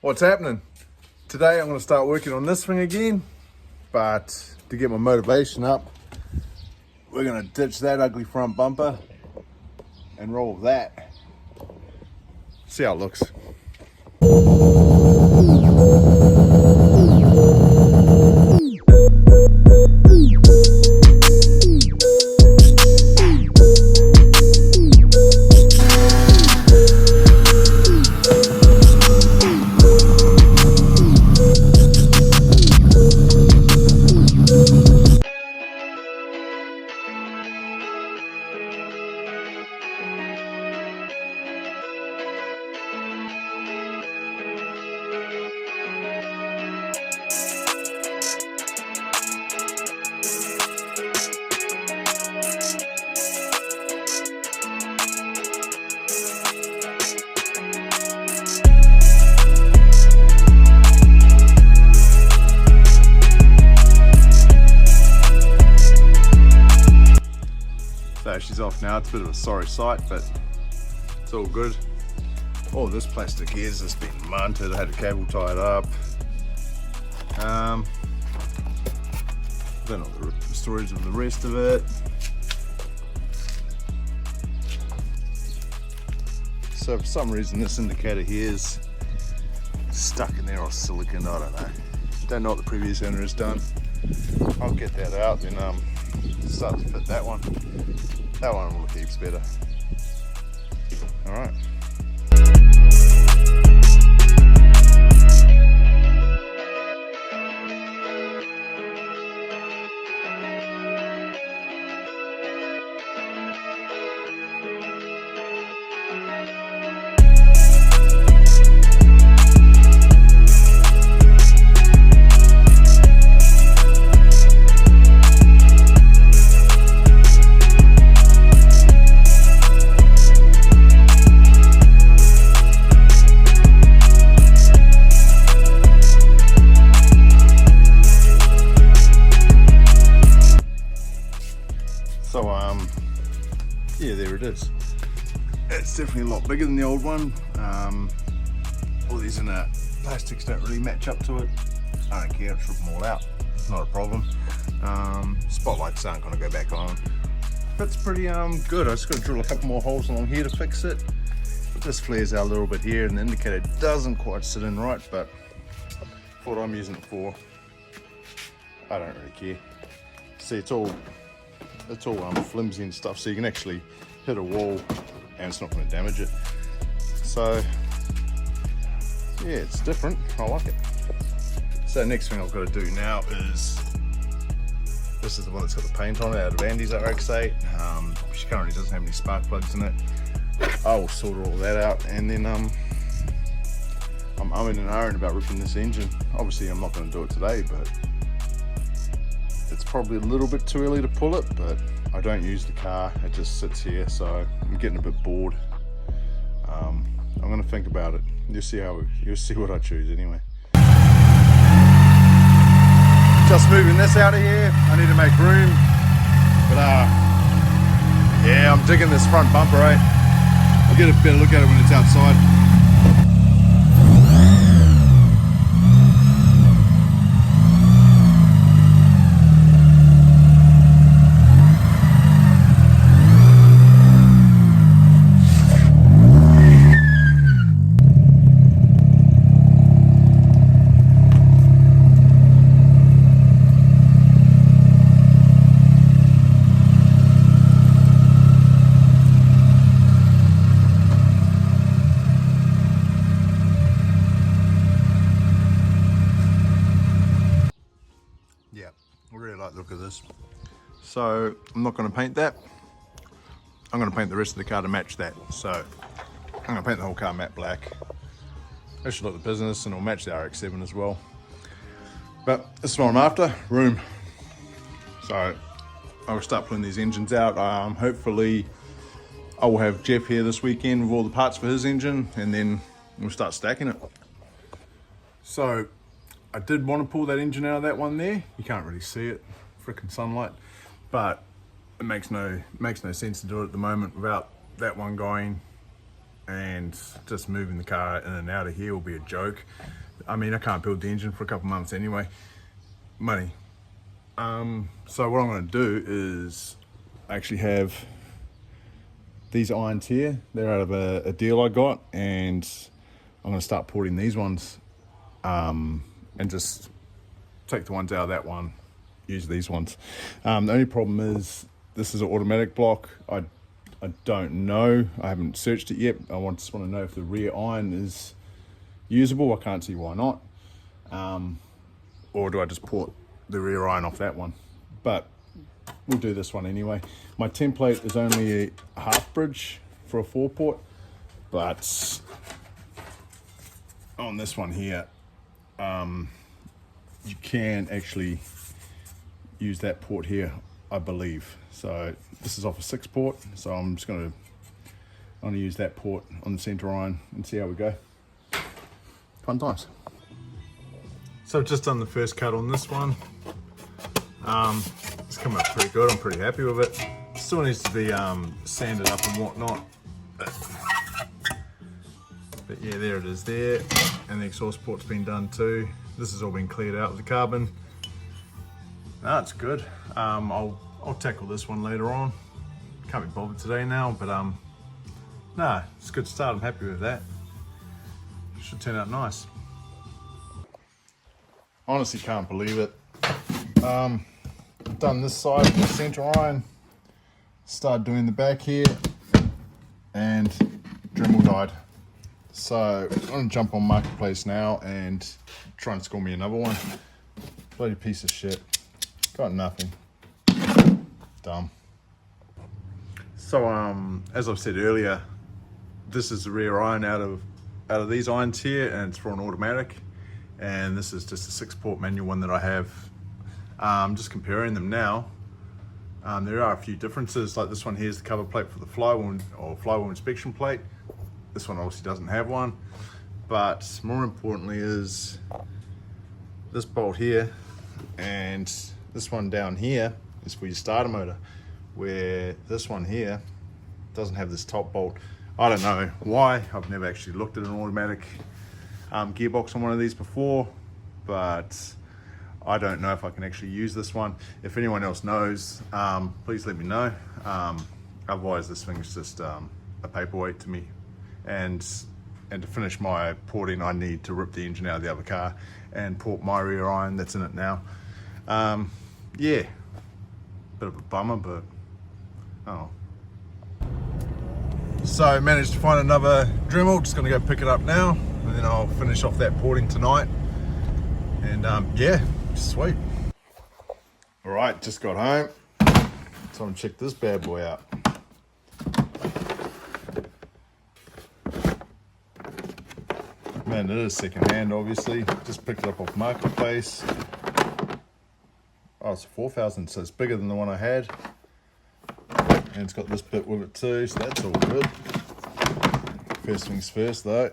What's happening? Today I'm going to start working on this thing again, but to get my motivation up, we're going to ditch that ugly front bumper and roll with that. See how it looks. So she's off now. It's a bit of a sorry sight, but it's all good. All this plastic here has just been mounted. I had a cable tied up. I don't know the storage of the rest of it. So for some reason this indicator here is stuck in there or silicon, I don't know. Don't know what the previous owner has done. I'll get that out, then start to fit that one. That one will look heaps better. All right. So yeah, there it is. It's definitely a lot bigger than the old one. All these inner plastics don't really match up to it. I don't care, I'll strip them all out. It's not a problem. Spotlights aren't going to go back on. Fits pretty good. I just got to drill a couple more holes along here to fix it. This flares out a little bit here, and the indicator doesn't quite sit in right, but for what I'm using it for, I don't really care. See, it's all flimsy and stuff, so you can actually hit a wall and it's not going to damage it. So yeah, it's different. I like it. So next thing I've got to do now is, this is the one that's got the paint on it, out of Andy's rx8. She currently doesn't have any spark plugs in it. I will sort all that out, and then I'm umming and ahhing about ripping this engine. Obviously I'm not going to do it today, but it's probably a little bit too early to pull it, but I don't use the car, it just sits here, so I'm getting a bit bored. I'm going to think about it. You'll see what I choose anyway. Just moving this out of here. I need to make room, but yeah, I'm digging this front bumper, right? I'll get a better look at it when it's outside. I really like the look of this. So I'm not going to paint that. I'm going to paint the rest of the car to match that. So I'm going to paint the whole car matte black. That should look the business, and it'll match the rx7 as well. But this is what I'm after, room. So I'll start pulling these engines out. Hopefully I will have Jeff here this weekend with all the parts for his engine, and then we'll start stacking it. So I did want to pull that engine out of that one there. You can't really see it, frickin' sunlight, but it makes no sense to do it at the moment without that one going and just moving the car in and out of here will be a joke. I mean, I can't build the engine for a couple months anyway. Money. So what I'm going to do is actually have these irons here. They're out of a deal I got, and I'm going to start porting these ones and just take the ones out of that one, use these ones. The only problem is this is an automatic block. I don't know. I haven't searched it yet. I just want to know if the rear iron is usable. I can't see why not. Or do I just port the rear iron off that one? But we'll do this one anyway. My template is only a half bridge for a 4-port, but on this one here, you can actually use that port here, I believe. So this is off a 6-port, so I'm just going to use that port on the center iron and see how we go. Fun times. So I've just done the first cut on this one. It's come up pretty good. I'm pretty happy with it. Still needs to be sanded up and whatnot. But yeah, there it is there. And the exhaust port's been done too. This has all been cleared out of the carbon. No, it's good. I'll tackle this one later on. Can't be bothered today now, but nah, it's a good start. I'm happy with that. Should turn out nice. Honestly can't believe it. Done this side with the center iron, started doing the back here, and Dremel died. So I'm gonna jump on Marketplace now and try and score me another one. Bloody piece of shit. Got nothing. Dumb. So as I've said earlier, this is the rear iron out of these irons here, and it's for an automatic. And this is just a 6-port manual one that I have. Just comparing them now. There are a few differences, like this one here is the cover plate for the flywheel inspection plate. This one obviously doesn't have one, but more importantly is this bolt here, and this one down here is for your starter motor, where this one here doesn't have this top bolt. I don't know why. I've never actually looked at an automatic gearbox on one of these before, but I don't know if I can actually use this one. If anyone else knows, please let me know. Otherwise this thing is just a paperweight to me, and to finish my porting I need to rip the engine out of the other car and port my rear iron that's in it now. Yeah, bit of a bummer, but oh. So I managed to find another Dremel, just gonna go pick it up now, and then I'll finish off that porting tonight. And yeah, sweet. All right, just got home. Time to check this bad boy out. Man, it is secondhand, obviously. Just picked it up off Marketplace. Oh, it's a 4000, so it's bigger than the one I had. And it's got this bit with it too, so that's all good. First things first though.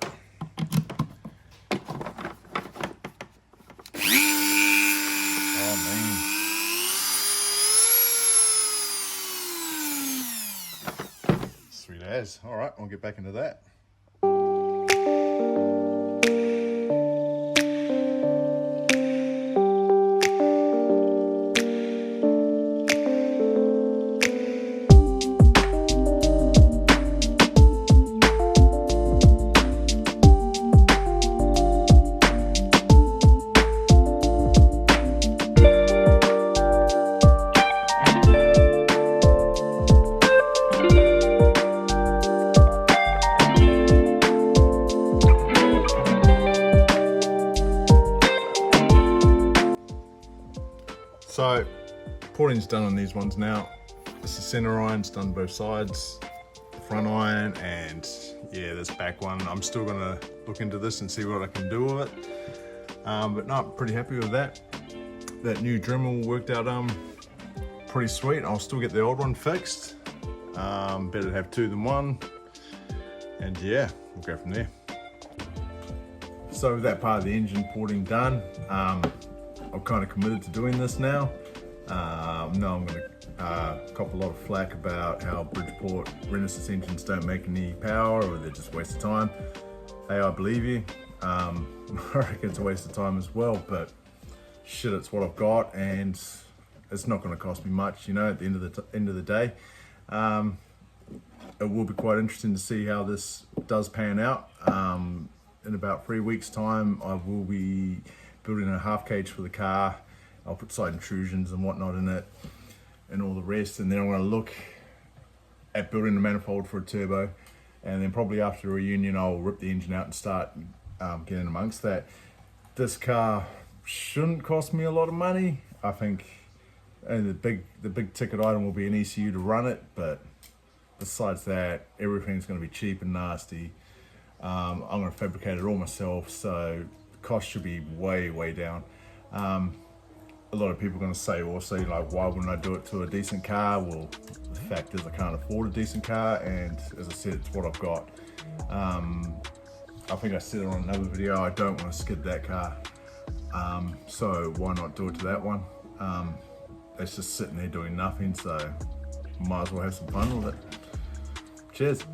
Sweet as. All right, I'll get back into that. So porting's done on these ones now. This is center iron's done both sides, the front iron, and yeah, this back one. I'm still gonna look into this and see what I can do with it. But no, I'm pretty happy with that. That new Dremel worked out pretty sweet. I'll still get the old one fixed. Better to have two than one. And yeah, we'll go from there. So with that part of the engine porting done, I'm kind of committed to doing this now. Now I'm going to cop a lot of flack about how Bridgeport Renaissance engines don't make any power or they're just a waste of time. Hey, I believe you. I reckon it's a waste of time as well, but shit, it's what I've got, and it's not going to cost me much, you know, at the end of the day. It will be quite interesting to see how this does pan out. In about 3 weeks' time, I will be building a half cage for the car. I'll put side intrusions and whatnot in it and all the rest, and then I'm going to look at building a manifold for a turbo, and then probably after the reunion I'll rip the engine out and start getting amongst that. This car shouldn't cost me a lot of money. I think the big ticket item will be an ECU to run it, but besides that, everything's going to be cheap and nasty. I'm going to fabricate it all myself, so the cost should be way down. A lot of people are going to say also, like, why wouldn't I do it to a decent car? Well, the fact is I can't afford a decent car, and as I said, it's what I've got. I think I said it on another video, I don't want to skid that car, so why not do it to that one? It's just sitting there doing nothing, so might as well have some fun with it. Cheers.